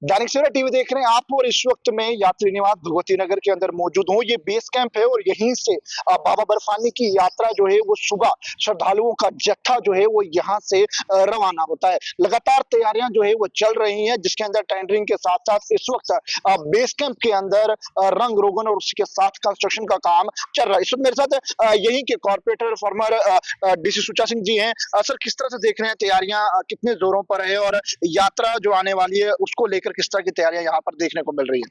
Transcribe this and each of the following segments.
Dainik Savera TV देख रहे हैं आप और इस वक्त में यात्री निवास भगवती नगर के अंदर मौजूद हूँ। ये बेस कैंप है और यहीं से बाबा बर्फानी की यात्रा जो है वो सुबह श्रद्धालुओं का जत्था जो है वो यहाँ से रवाना होता है। लगातार तैयारियां जो है वो चल रही हैं, जिसके अंदर टेंडरिंग के साथ साथ इस वक्त बेस कैंप के अंदर रंग रोगन और उसके साथ कंस्ट्रक्शन का काम चल रहा है। इस वक्त मेरे साथ यहीं के कॉर्पोरेटर फॉर्मर डीसी सुचा सिंह जी हैं। सर, किस तरह से देख रहे हैं तैयारियां, कितने जोरों पर है और यात्रा जो आने वाली है उसको लेकर किस तरह की तैयारियां यहाँ पर देखने को मिल रही है?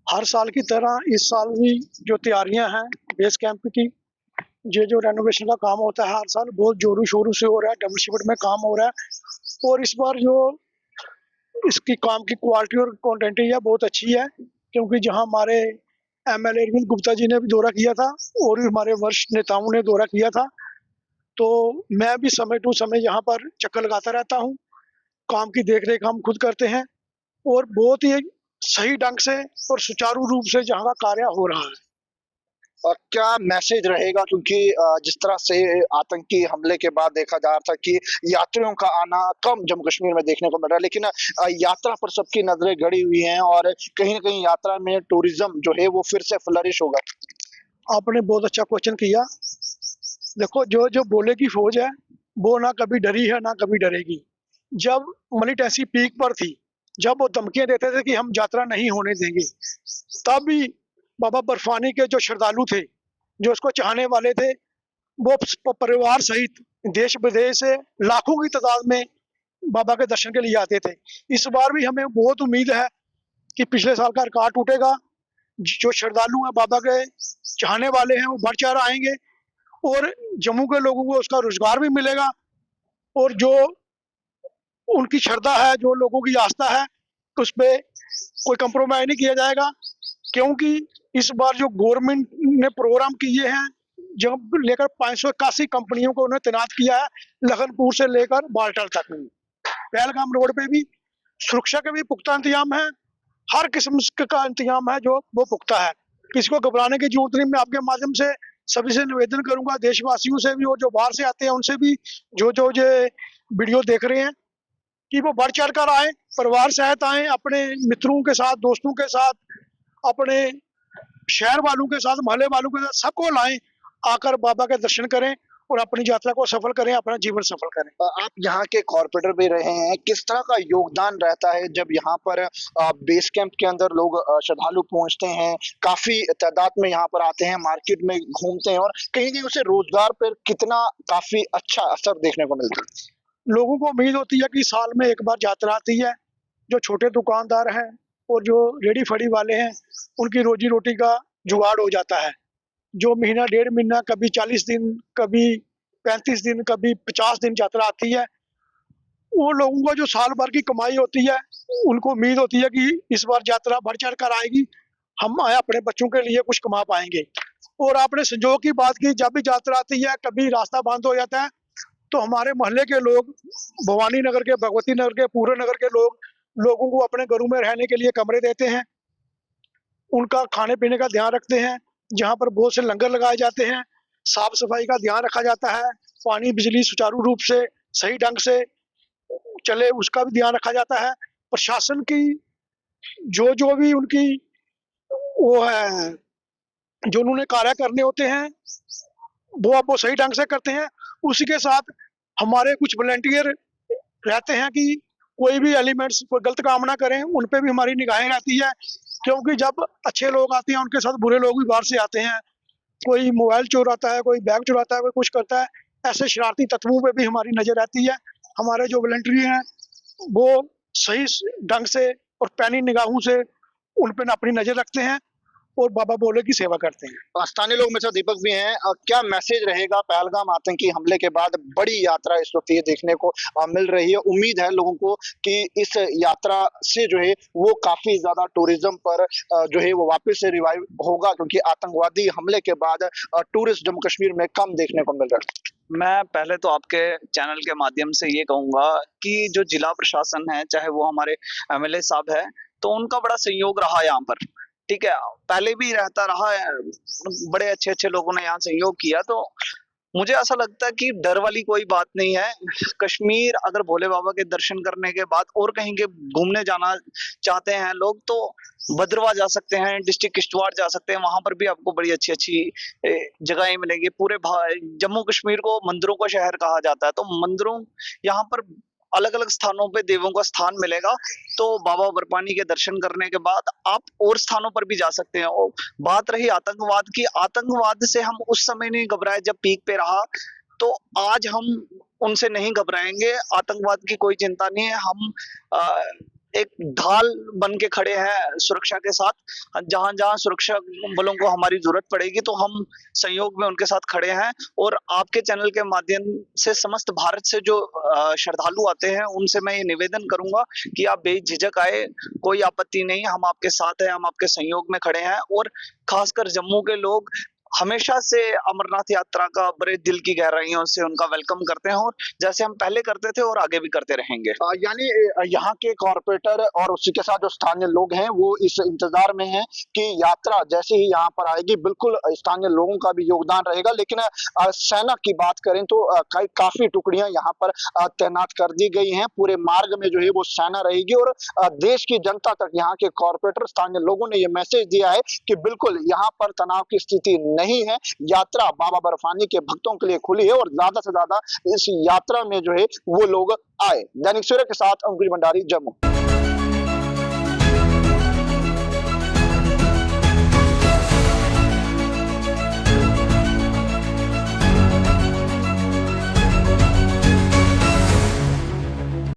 हर साल की तरह इस साल भी जो तैयारियां हैं बेस कैंप की, ये जो रेनोवेशन का काम होता है हर साल बहुत जोरों शोरों से हो रहा है। डबल शिफ्ट में काम हो रहा है और इस बार जो इसकी काम की क्वालिटी और क्वांटिटी है बहुत अच्छी है, क्योंकि जहां हमारे एमएलए अरविंद गुप्ता जी ने भी दौरा किया था और भी हमारे वरिष्ठ नेताओं ने दौरा किया था, तो मैं भी समय टू समय यहाँ पर चक्कर लगाता रहता हूँ। काम की देख रेख हम खुद करते हैं और बहुत ही सही ढंग से और सुचारू रूप से जहाँ का कार्य हो रहा है। और क्या मैसेज रहेगा, क्योंकि जिस तरह से आतंकी हमले के बाद देखा जा रहा था कि यात्रियों का आना कम जम्मू कश्मीर में देखने को मिल रहा है, लेकिन यात्रा पर सबकी नजरें गड़ी हुई हैं और कहीं ना कहीं यात्रा में टूरिज्म जो है वो फिर से फ्लरिश होगा। आपने बहुत अच्छा क्वेश्चन किया। देखो, जो जो बोले की फौज है वो ना कभी डरी है ना कभी डरेगी। जब मनी टैक्सी पीक पर थी, जब वो धमकियां देते थे कि हम यात्रा नहीं होने देंगे, तब भी बाबा बर्फानी के जो श्रद्धालु थे, जो उसको चाहने वाले थे, वो परिवार सहित देश विदेश से लाखों की तादाद में बाबा के दर्शन के लिए आते थे। इस बार भी हमें बहुत उम्मीद है कि पिछले साल का रिकॉर्ड टूटेगा। जो श्रद्धालु हैं बाबा के चाहने वाले हैं वो बढ़ चढ़ आएंगे और जम्मू के लोगों को उसका रोजगार भी मिलेगा और जो उनकी श्रद्धा है, जो लोगों की आस्था है, उस पर कोई कंप्रोमाइज नहीं किया जाएगा। क्योंकि इस बार जो गवर्नमेंट ने प्रोग्राम किए हैं, जब लेकर 581 कंपनियों को उन्हें तैनात किया है, लखनपुर से लेकर बाल्टाल तक। पहलगाम रोड पे भी सुरक्षा के भी पुख्ता इंतजाम है, हर किस्म का इंतजाम है जो वो पुख्ता है। किसी को घबराने की जरूरत नहीं। मैं आपके माध्यम से सभी से निवेदन करूंगा, देशवासियों से भी और जो बाहर से आते हैं उनसे भी, जो जो ये वीडियो देख रहे हैं, कि वो बढ़ चढ़ कर आए, परिवार सहित आए, अपने मित्रों के साथ, दोस्तों के साथ, अपने शहर वालों के साथ, मोहल्ले वालों के साथ, सबको लाएं, आकर बाबा के दर्शन करें और अपनी यात्रा को सफल करें, अपना जीवन सफल करें। आप यहाँ के कॉर्पोरेटर भी रहे हैं, किस तरह का योगदान रहता है जब यहाँ पर बेस कैंप के अंदर लोग श्रद्धालु पहुंचते हैं, काफी तादाद में यहाँ पर आते हैं, मार्केट में घूमते हैं और कहीं कहीं उसे रोजगार पर कितना काफी अच्छा असर देखने को मिलता है? लोगों को उम्मीद होती है कि साल में एक बार यात्रा आती है। जो छोटे दुकानदार हैं और जो रेडी फड़ी वाले हैं, उनकी रोजी रोटी का जुगाड़ हो जाता है। जो महीना डेढ़ महीना, कभी 40 दिन, कभी 35 दिन, कभी 50 दिन यात्रा आती है, वो लोगों को जो साल भर की कमाई होती है, उनको उम्मीद होती है कि इस बार यात्रा बढ़ चढ़ कर आएगी, हम अपने बच्चों के लिए कुछ कमा पाएंगे। और आपने संजोग की बात की, जब भी यात्रा आती है कभी रास्ता बंद हो जाता है, तो हमारे मोहल्ले के लोग, भवानी नगर के, भगवती नगर के, पूरे नगर के लोग, लोगों को अपने घरों में रहने के लिए कमरे देते हैं, उनका खाने पीने का ध्यान रखते हैं। जहाँ पर बहुत से लंगर लगाए जाते हैं, साफ सफाई का ध्यान रखा जाता है, पानी बिजली सुचारू रूप से सही ढंग से चले उसका भी ध्यान रखा जाता है। प्रशासन की जो जो भी उनकी वो है, जो उन्होंने कार्य करने होते हैं, वो आप वो सही ढंग से करते हैं। उसी के साथ हमारे कुछ वॉलंटियर रहते हैं कि कोई भी एलिमेंट्स कोई गलत काम ना करें, उन पे भी हमारी निगाहें रहती है। क्योंकि जब अच्छे लोग आते हैं उनके साथ बुरे लोग भी बाहर से आते हैं, कोई मोबाइल चुराता है, कोई बैग चुराता है, कोई कुछ करता है। ऐसे शरारती तत्वों पे भी हमारी नजर रहती है। हमारे जो वॉलंटियर हैं वो सही ढंग से और पैनी निगाहों से उन पर अपनी नजर रखते हैं और बाबा बोले की सेवा करते हैं। स्थानीय लोग में से दीपक भी हैं, क्या मैसेज रहेगा पहलगाम आतंकी हमले के बाद? बड़ी यात्रा इस वक्त ये देखने को मिल रही है। उम्मीद है लोगों को कि इस यात्रा से जो है वो काफी ज्यादा टूरिज्म पर जो है वो वापस से रिवाइव होगा, क्योंकि आतंकवादी हमले के बाद टूरिस्ट जम्मू कश्मीर में कम देखने को मिल रहा है। मैं पहले तो आपके चैनल के माध्यम से ये कहूंगा कि जो जिला प्रशासन है, चाहे वो हमारे एमएलए साहब है, तो उनका बड़ा सहयोग रहा यहाँ पर। ठीक है, पहले भी रहता रहा है, बड़े अच्छे अच्छे लोगों ने यहाँ सहयोग किया। तो मुझे ऐसा लगता है कि डर वाली कोई बात नहीं है। कश्मीर अगर भोले बाबा के दर्शन करने के बाद और कहीं के घूमने जाना चाहते हैं लोग तो भद्रवाह जा सकते हैं, डिस्ट्रिक्ट किश्तवाड़ जा सकते हैं। वहां पर भी आपको बड़ी अच्छी-अच्छी जगहें मिलेंगी। पूरे जम्मू कश्मीर को मंदिरों का शहर कहा जाता है, तो मंदिरों यहाँ पर अलग-अलग स्थानों पे देवों का स्थान मिलेगा। तो बाबा बर्फानी के दर्शन करने के बाद आप और स्थानों पर भी जा सकते हैं। और बात रही आतंकवाद की, आतंकवाद से हम उस समय नहीं घबराए जब पीक पे रहा, तो आज हम उनसे नहीं घबराएंगे। आतंकवाद की कोई चिंता नहीं है। हम एक ढाल बन के खड़े हैं सुरक्षा के साथ। जहां-जहां सुरक्षा बलों को हमारी जरूरत पड़ेगी तो हम सहयोग में उनके साथ खड़े हैं। और आपके चैनल के माध्यम से समस्त भारत से जो श्रद्धालु आते हैं उनसे मैं ये निवेदन करूंगा कि आप बेझिझक आए, कोई आपत्ति नहीं है, हम आपके साथ हैं, हम आपके सहयोग में खड़े हैं। और खासकर जम्मू के लोग हमेशा से अमरनाथ यात्रा का बड़े दिल की गहराइयों से उनका वेलकम करते हैं, और जैसे हम पहले करते थे और आगे भी करते रहेंगे। यानी यहाँ के कॉर्पोरेटर और उसी के साथ जो स्थानीय लोग हैं वो इस इंतजार में हैं कि यात्रा जैसे ही यहाँ पर आएगी बिल्कुल स्थानीय लोगों का भी योगदान रहेगा। लेकिन सेना की बात करें तो काफी टुकड़ियां यहाँ पर तैनात कर दी गई हैं। पूरे मार्ग में जो है वो सेना रहेगी और देश की जनता तक यहाँ के कॉर्पोरेटर स्थानीय लोगों ने ये मैसेज दिया है कि बिल्कुल यहाँ पर तनाव की स्थिति नहीं है। यात्रा बाबा बर्फानी के भक्तों के लिए खुली है और ज्यादा से ज्यादा इस यात्रा में जो है वो लोग आए। दैनिक सवेरा के साथ अंकुश भंडारी, जम्मू।